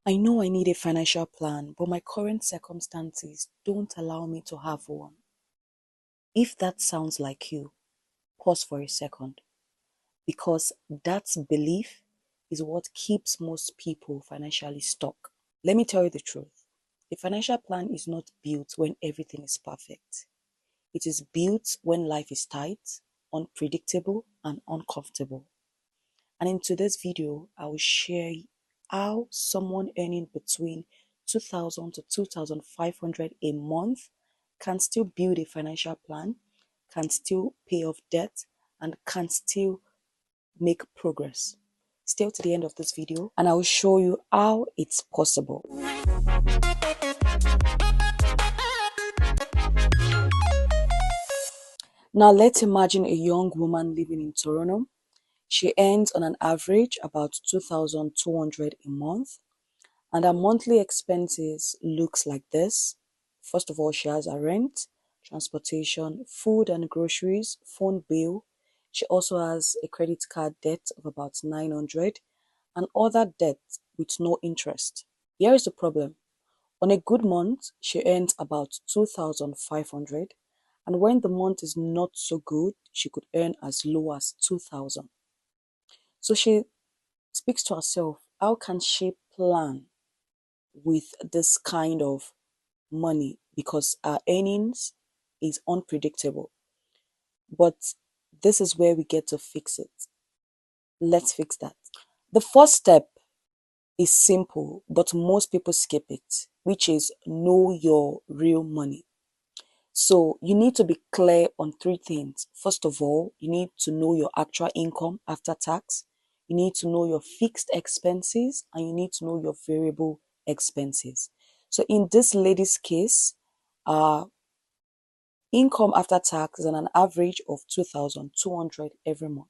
I know I need a financial plan, but my current circumstances don't allow me to have one. If that sounds like you, pause for a second, because that belief is what keeps most people financially stuck. Let me tell you the truth. A financial plan is not built when everything is perfect. It is built when life is tight, unpredictable, and uncomfortable. And in today's video, I will share how someone earning between 2,000 to 2,500 a month can still build a financial plan, can still pay off debt, and can still make progress. Stay to the end of this video and I will show you how it's possible. Now let's imagine a young woman living in Toronto. She earns on an average about 2,200 a month, and her monthly expenses looks like this. First of all, she has her rent, transportation, food and groceries, phone bill. She also has a credit card debt of about 900 and other debt with no interest. Here is the problem. On a good month, she earns about 2,500, and when the month is not so good, she could earn as low as 2,000. So she speaks to herself, how can she plan with this kind of money, because our earnings is unpredictable? But this is where we get to fix it. Let's fix that. The first step is simple, but most people skip it, which is know your real money. So you need to be clear on three things. First of all, you need to know your actual income after tax. You need to know your fixed expenses, and you need to know your variable expenses. So in this lady's case, uh, income after tax is on an average of 2,200 every month.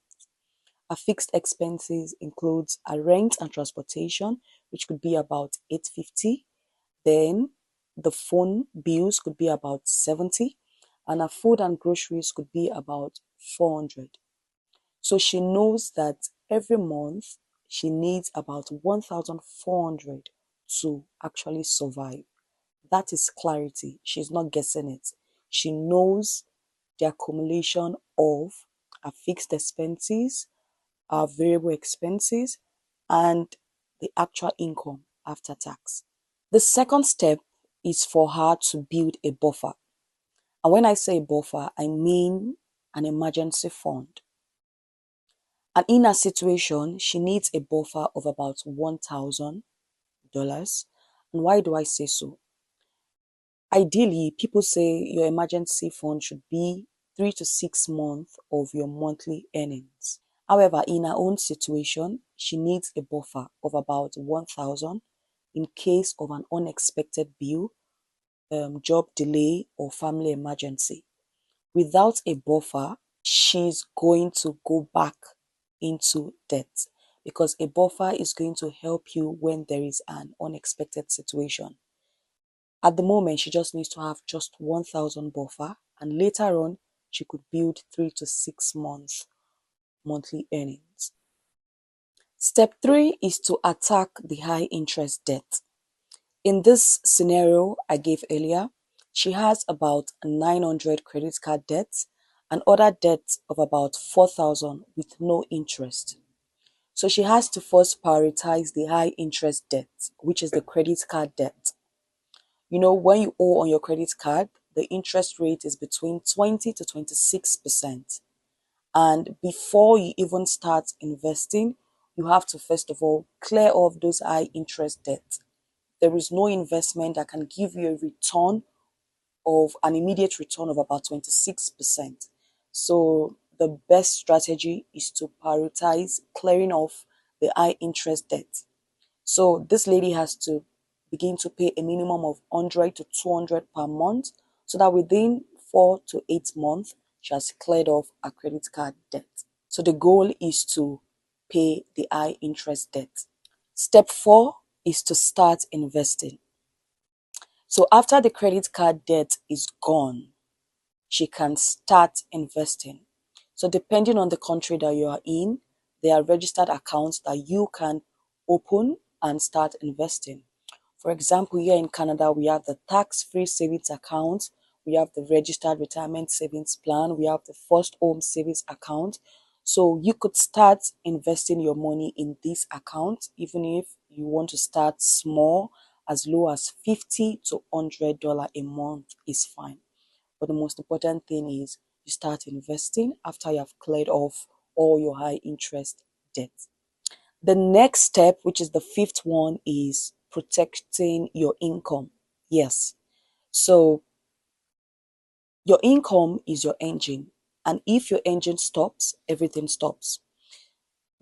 Her fixed expenses includes a rent and transportation, which could be about 850. Then the phone bills could be about 70, and her food and groceries could be about 400. So she knows that every month she needs about 1,400 to actually survive. That is clarity. She's not guessing it. She knows the accumulation of her fixed expenses, our variable expenses, and the actual income after tax. The second step is for her to build a buffer. And when I say buffer, I mean an emergency fund. And in her situation, she needs a buffer of about $1,000. And why do I say so? Ideally, people say your emergency fund should be 3 to 6 months of your monthly earnings. However, in her own situation, she needs a buffer of about 1,000 in case of an unexpected bill, job delay, or family emergency. Without a buffer, she's going to go back into debt, because a buffer is going to help you when there is an unexpected situation. At the moment, she just needs to have just 1,000 buffer, and later on, she could build 3 to 6 months monthly earnings. Step 3 is to attack the high interest debt. In this scenario I gave earlier, she has about 900 credit card debts and other debts of about 4,000 with no interest. So she has to first prioritize the high interest debt, which is the credit card debt. You know, when you owe on your credit card, the interest rate is between 20 to 26%. And before you even start investing, you have to first of all clear off those high interest debts. There is no investment that can give you a return of an immediate return of about 26%. So the best strategy is to prioritize clearing off the high interest debt. So this lady has to begin to pay a minimum of 100 to 200 per month, so that within 4 to 8 months, she has cleared off her credit card debt. So the goal is to pay the high interest debt. Step 4 is to start investing. So after the credit card debt is gone, she can start investing. So depending on the country that you are in, there are registered accounts that you can open and start investing. For example, here in Canada, we have the tax-free savings account, we have the registered retirement savings plan, we have the first home savings account. So you could start investing your money in this account, even if you want to start small, as low as $50 to $100 a month is fine. But the most important thing is you start investing after you have cleared off all your high interest debt. The next step, which is the fifth one, is protecting your income. Yes. So your income is your engine. And if your engine stops, everything stops.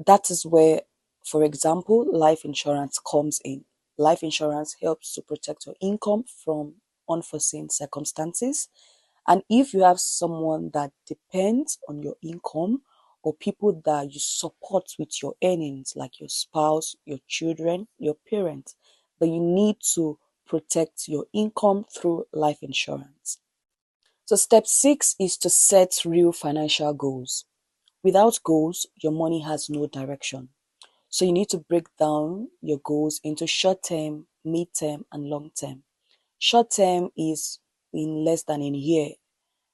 That is where, for example, life insurance comes in. Life insurance helps to protect your income from unforeseen circumstances. And if you have someone that depends on your income or people that you support with your earnings, like your spouse, your children, your parents, then you need to protect your income through life insurance. So, step 6 is to set real financial goals. Without goals, your money has no direction. So, you need to break down your goals into short term, mid term, and long term. Short term is in less than a year.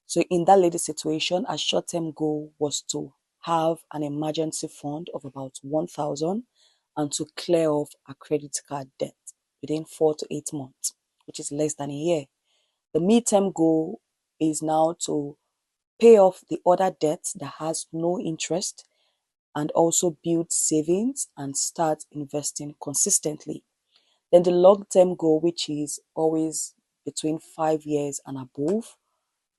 So in that lady's situation, a short-term goal was to have an emergency fund of about 1,000 and to clear off a credit card debt within 4 to 8 months, which is less than a year. The midterm goal is now to pay off the other debt that has no interest and also build savings and start investing consistently. Then the long-term goal, which is always between 5 years and above,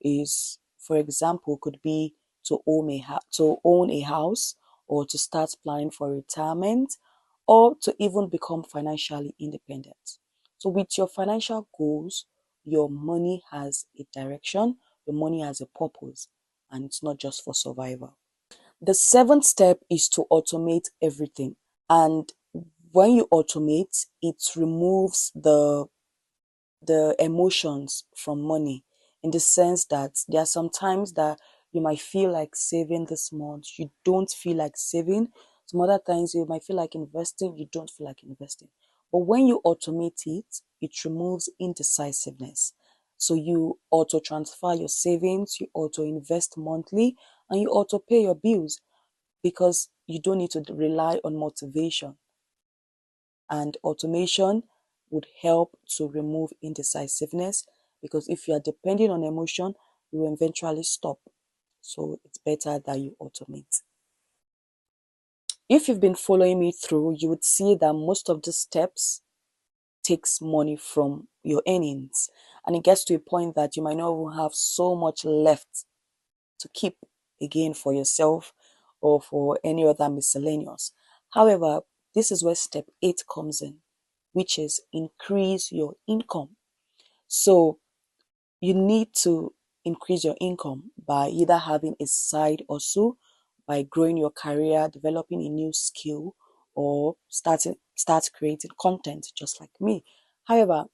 is, for example, could be to own a house, or to start planning for retirement, or to even become financially independent. So with your financial goals, your money has a direction, your money has a purpose, and it's not just for survival. The seventh step is to automate everything. And when you automate, it removes the emotions from money, in the sense that there are some times that you might feel like saving this month, you don't feel like saving. Some other times you might feel like investing, you don't feel like investing. But when you automate it, it removes indecisiveness. So you auto transfer your savings, you auto invest monthly, and you auto pay your bills, because you don't need to rely on motivation. And automation would help to remove indecisiveness, because if you are depending on emotion, you will eventually stop. So it's better that you automate. If you've been following me through, you would see that most of the steps takes money from your earnings, and it gets to a point that you might not even have so much left to keep again for yourself or for any other miscellaneous. However, this is where step 8 comes in, which is increase your income. So you need to increase your income by either having a side hustle, by growing your career, developing a new skill, or start creating content just like me. However,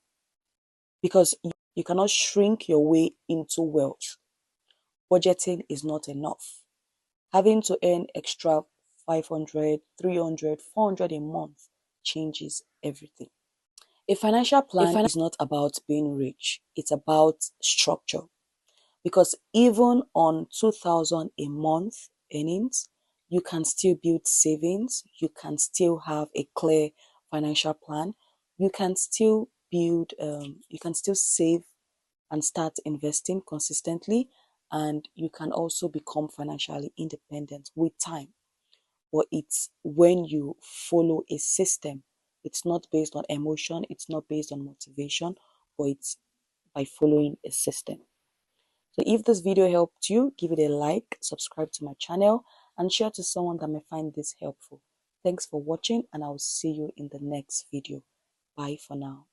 because you cannot shrink your way into wealth, budgeting is not enough. Having to earn extra 500, 300, 400 a month changes everything. A financial plan is not about being rich, it's about structure. Because even on 2,000 a month earnings, you can still build savings, you can still have a clear financial plan, you can still you can still save and start investing consistently, and you can also become financially independent with time. But it's when you follow a system. It's not based on emotion, it's not based on motivation, but it's by following a system. So if this video helped you, give it a like, subscribe to my channel, and share to someone that may find this helpful. Thanks for watching, and I will see you in the next video. Bye for now.